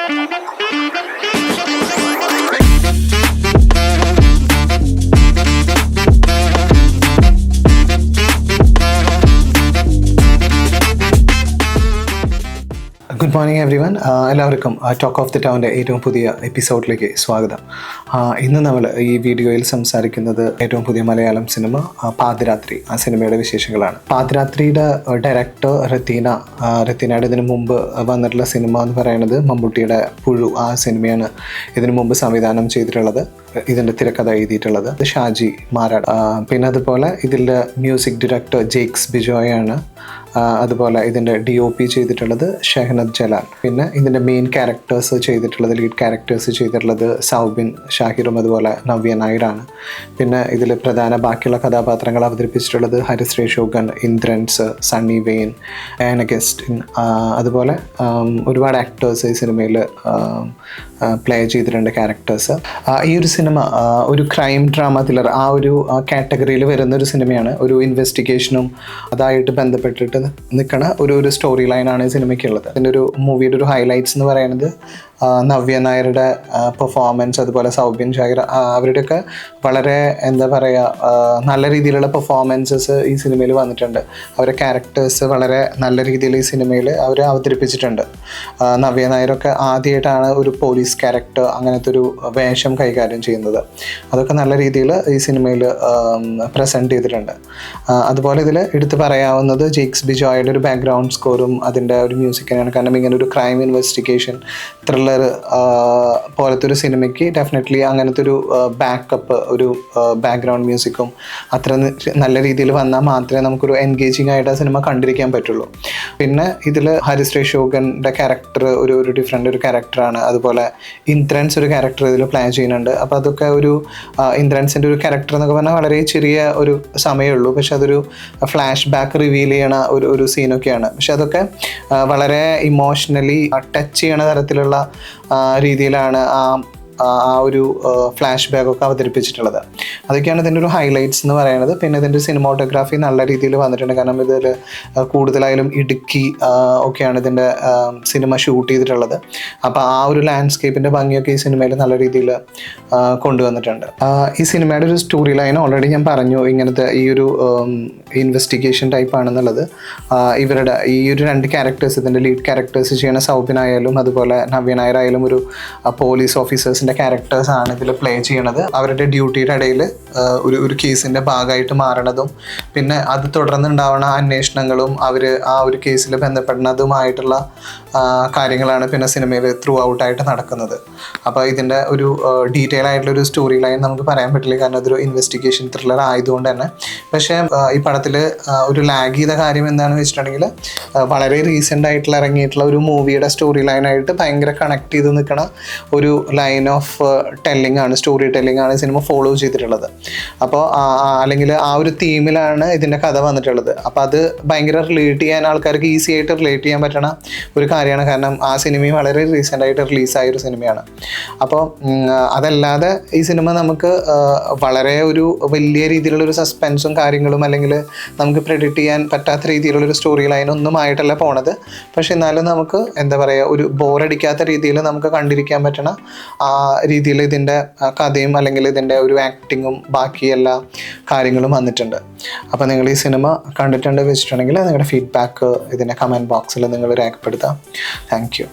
Good morning every one. എല്ലാവർക്കും talk of the ടൗണിൻ്റെ ഏറ്റവും പുതിയ എപ്പിസോഡിലേക്ക് സ്വാഗതം. ഇന്ന് നമ്മൾ ഈ വീഡിയോയിൽ സംസാരിക്കുന്നത് ഏറ്റവും പുതിയ മലയാളം സിനിമ പാതിരാത്രി, ആ സിനിമയുടെ വിശേഷങ്ങളാണ്. പാതിരാത്രിയുടെ ഡയറക്ടർ രത്തീനയുടെ ഇതിനു മുമ്പ് വന്നിട്ടുള്ള സിനിമ എന്ന് പറയുന്നത് മമ്മൂട്ടിയുടെ പുഴു, ആ സിനിമയാണ് ഇതിനു മുമ്പ് സംവിധാനം ചെയ്തിട്ടുള്ളത്. ഇതിൻ്റെ തിരക്കഥ എഴുതിയിട്ടുള്ളത് ഷാജി മാരാട്. പിന്നെ അതുപോലെ ഇതിൻ്റെ മ്യൂസിക് ഡയറക്ടർ ജേക്സ് ബിജോയാണ്. അതുപോലെ ഇതിൻ്റെ DOP ചെയ്തിട്ടുള്ളത് ഷെഹ്നദ് ജലാൽ. പിന്നെ ഇതിൻ്റെ മെയിൻ ക്യാരക്ടേഴ്സ് ചെയ്തിട്ടുള്ളത്, ലീഡ് ക്യാരക്ടേഴ്സ് ചെയ്തിട്ടുള്ളത് സൗബിൻ ഷാഹിറും അതുപോലെ നവ്യ നായരാണ്. പിന്നെ ഇതിൽ പ്രധാന ബാക്കിയുള്ള കഥാപാത്രങ്ങൾ അവതരിപ്പിച്ചിട്ടുള്ളത് ഹരിശ്രീ അശോകൻ, ഇന്ദ്രൻസ്, സണ്ണി വെയിൻ, ആനഗസ്റ്റിൻ, അതുപോലെ ഒരുപാട് ആക്ടേഴ്സ് ഈ സിനിമയിൽ പ്ലേ ചെയ്തിട്ടുണ്ട് ക്യാരക്ടേഴ്സ്. ഈ ഒരു സിനിമ ഒരു ക്രൈം ഡ്രാമ ത്രില്ലർ ആ ഒരു കാറ്റഗറിയിൽ വരുന്ന ഒരു സിനിമയാണ്. ഒരു ഇൻവെസ്റ്റിഗേഷനും അതായിട്ട് ബന്ധപ്പെട്ടിട്ട് നിൽക്കണ ഒരു സ്റ്റോറി ലൈനാണ് ഈ സിനിമയ്ക്കുള്ളത്. അതിൻ്റെ ഒരു മൂവിയുടെ ഒരു ഹൈലൈറ്റ്സ് എന്ന് പറയുന്നത് നവ്യ നായരുടെ പെർഫോമൻസ്, അതുപോലെ സൗബിൻ ഷാഹിർ, അവരുടെയൊക്കെ വളരെ എന്താ പറയുക നല്ല രീതിയിലുള്ള പെർഫോമൻസസ് ഈ സിനിമയിൽ വന്നിട്ടുണ്ട്. അവരുടെ ക്യാരക്ടേഴ്സ് വളരെ നല്ല രീതിയിൽ ഈ സിനിമയിൽ അവർ അവതരിപ്പിച്ചിട്ടുണ്ട്. നവ്യ നായരൊക്കെ ആദ്യമായിട്ടാണ് ഒരു പോലീസ് ക്യാരക്ടർ അങ്ങനത്തെ ഒരു വേഷം കൈകാര്യം ചെയ്യുന്നത്. അതൊക്കെ നല്ല രീതിയിൽ ഈ സിനിമയിൽ പ്രസൻറ്റ് ചെയ്തിട്ടുണ്ട്. അതുപോലെ ഇതിൽ എടുത്ത് പറയാവുന്നത് ജേക്സ് ബിജോയുടെ ഒരു ബാക്ക്ഗ്രൗണ്ട് സ്കോറും അതിൻ്റെ ഒരു മ്യൂസിക്കിനാണ്. കാരണം ഇങ്ങനെ ഒരു ക്രൈം ഇൻവെസ്റ്റിഗേഷൻ ത്രില്ലർ പോലത്തെ ഒരു സിനിമയ്ക്ക് ഡെഫിനറ്റ്ലി അങ്ങനത്തെ ഒരു ബാക്കപ്പ്, ഒരു ബാക്ക്ഗ്രൗണ്ട് മ്യൂസിക്കും അത്ര നല്ല രീതിയിൽ വന്നാൽ മാത്രമേ നമുക്കൊരു എൻഗേജിങ് ആയിട്ട് ആ സിനിമ കണ്ടിരിക്കാൻ പറ്റുള്ളൂ. പിന്നെ ഇതിൽ ഹരിശ്രീ അശോകൻ്റെ ക്യാരക്ടർ ഒരു ഡിഫറെൻ്റ് ഒരു ക്യാരക്ടറാണ്. അതുപോലെ ഇന്ദ്രൻസ് ഒരു ക്യാരക്ടർ ഇതിൽ പ്ലാൻ ചെയ്യുന്നുണ്ട്. അപ്പോൾ അതൊക്കെ ഒരു ഇന്ദ്രൻസിൻ്റെ ഒരു ക്യാരക്ടർ എന്നൊക്കെ പറഞ്ഞാൽ വളരെ ചെറിയ ഒരു സമയമേ ഉള്ളൂ, പക്ഷെ അതൊരു ഫ്ലാഷ് ബാക്ക് റിവീൽ ചെയ്യണ ഒരു സീനൊക്കെയാണ്. പക്ഷെ അതൊക്കെ വളരെ ഇമോഷണലി ടച്ച് ചെയ്യണ തരത്തിലുള്ള രീതിയിലാണ് ആ ഒരു ഫ്ലാഷ് ബാക്കൊക്കെ അവതരിപ്പിച്ചിട്ടുള്ളത്. അതൊക്കെയാണ് ഇതിൻ്റെ ഒരു ഹൈലൈറ്റ്സ് എന്ന് പറയുന്നത്. പിന്നെ ഇതിൻ്റെ സിനിമാറ്റോഗ്രാഫി നല്ല രീതിയിൽ വന്നിട്ടുണ്ട്. കാരണം ഇതിൽ കൂടുതലായാലും ഇടുക്കി ഒക്കെയാണ് ഇതിൻ്റെ സിനിമ ഷൂട്ട് ചെയ്തിട്ടുള്ളത്. അപ്പോൾ ആ ഒരു ലാൻഡ്സ്കേപ്പിൻ്റെ ഭംഗിയൊക്കെ ഈ സിനിമയിൽ നല്ല രീതിയിൽ കൊണ്ടുവന്നിട്ടുണ്ട്. ഈ സിനിമയുടെ ഒരു സ്റ്റോറി ലൈൻ ഓൾറെഡി ഞാൻ പറഞ്ഞു, ഇങ്ങനത്തെ ഈ ഒരു ഇൻവെസ്റ്റിഗേഷൻ ടൈപ്പ് ആണെന്നുള്ളത്. ഇവരുടെ ഈ ഒരു രണ്ട് ക്യാരക്ടേഴ്സ്, ഇതിൻ്റെ ലീഡ് ക്യാരക്ടേഴ്സ് ചെയ്യുന്ന സൗബിനായാലും അതുപോലെ നവ്യ നായരായാലും ഒരു പോലീസ് ഓഫീസേഴ്സിൻ്റെ ക്യാരക്ടേഴ്സാണ് ഇതിൽ പ്ലേ ചെയ്യണത്. അവരുടെ ഡ്യൂട്ടിയുടെ ഇടയിൽ ഒരു കേസിൻ്റെ ഭാഗമായിട്ട് മാറണതും പിന്നെ അത് തുടർന്നുണ്ടാവുന്ന അന്വേഷണങ്ങളും അവർ ആ ഒരു കേസിൽ ബന്ധപ്പെടുന്നതുമായിട്ടുള്ള കാര്യങ്ങളാണ് പിന്നെ സിനിമയിൽ ത്രൂ ഔട്ടായിട്ട് നടക്കുന്നത്. അപ്പോൾ ഇതിൻ്റെ ഒരു ഡീറ്റെയിൽ ആയിട്ടുള്ളൊരു സ്റ്റോറി ലൈൻ നമുക്ക് പറയാൻ പറ്റില്ല, കാരണം അതൊരു ഇൻവെസ്റ്റിഗേഷൻ ത്രില്ലർ ആയതുകൊണ്ട് തന്നെ. പക്ഷേ ഈ പടത്തിൽ ഒരു ലാഗ് ചെയ്ത കാര്യം എന്താണെന്ന് വെച്ചിട്ടുണ്ടെങ്കിൽ വളരെ റീസെൻ്റ് ആയിട്ടുള്ള ഇറങ്ങിയിട്ടുള്ള ഒരു മൂവിയുടെ സ്റ്റോറി ലൈനായിട്ട് ഭയങ്കര കണക്ട് ചെയ്ത് നിൽക്കുന്ന ഒരു ലൈൻ ഓഫ് ടെല്ലിംഗ് ആണ്, സ്റ്റോറി ടെല്ലിംഗ് ആണ് സിനിമ ഫോളോ ചെയ്തിട്ടുള്ളത്. അപ്പോൾ അല്ലെങ്കിൽ ആ ഒരു തീമിലാണ് ഇതിൻ്റെ കഥ വന്നിട്ടുള്ളത്. അപ്പോൾ അത് ഭയങ്കര റിലേറ്റ് ചെയ്യാൻ, ആൾക്കാർക്ക് ഈസി ആയിട്ട് റിലേറ്റ് ചെയ്യാൻ പറ്റണ ഒരു കാര്യമാണ്. കാരണം ആ സിനിമയും വളരെ റീസെൻ്റ് ആയിട്ട് റിലീസായ ഒരു സിനിമയാണ്. അപ്പോൾ അതല്ലാതെ ഈ സിനിമ നമുക്ക് വളരെ ഒരു വലിയ രീതിയിലുള്ളൊരു സസ്പെൻസും കാര്യങ്ങളും അല്ലെങ്കിൽ നമുക്ക് പ്രെഡിക്റ്റ് ചെയ്യാൻ പറ്റാത്ത രീതിയിലുള്ളൊരു സ്റ്റോറി ലൈനൊന്നും ആയിട്ടല്ല പോണത്. പക്ഷെ എന്നാലും നമുക്ക് എന്താ പറയുക, ഒരു ബോറടിക്കാത്ത രീതിയിൽ നമുക്ക് കണ്ടിരിക്കാൻ പറ്റണ ആ രീതിയിൽ ഇതിൻ്റെ കഥയും അല്ലെങ്കിൽ ഇതിൻ്റെ ഒരു ആക്ടിങ്ങും ബാക്കി എല്ലാ കാര്യങ്ങളും വന്നിട്ടുണ്ട്. അപ്പോൾ നിങ്ങൾ ഈ സിനിമ കണ്ടിട്ടുണ്ട് വെച്ചിട്ടുണ്ടെങ്കിൽ നിങ്ങളുടെ ഫീഡ്ബാക്ക് ഇതിൻ്റെ കമൻറ്റ് ബോക്സിൽ നിങ്ങൾ രേഖപ്പെടുത്താം. Thank you.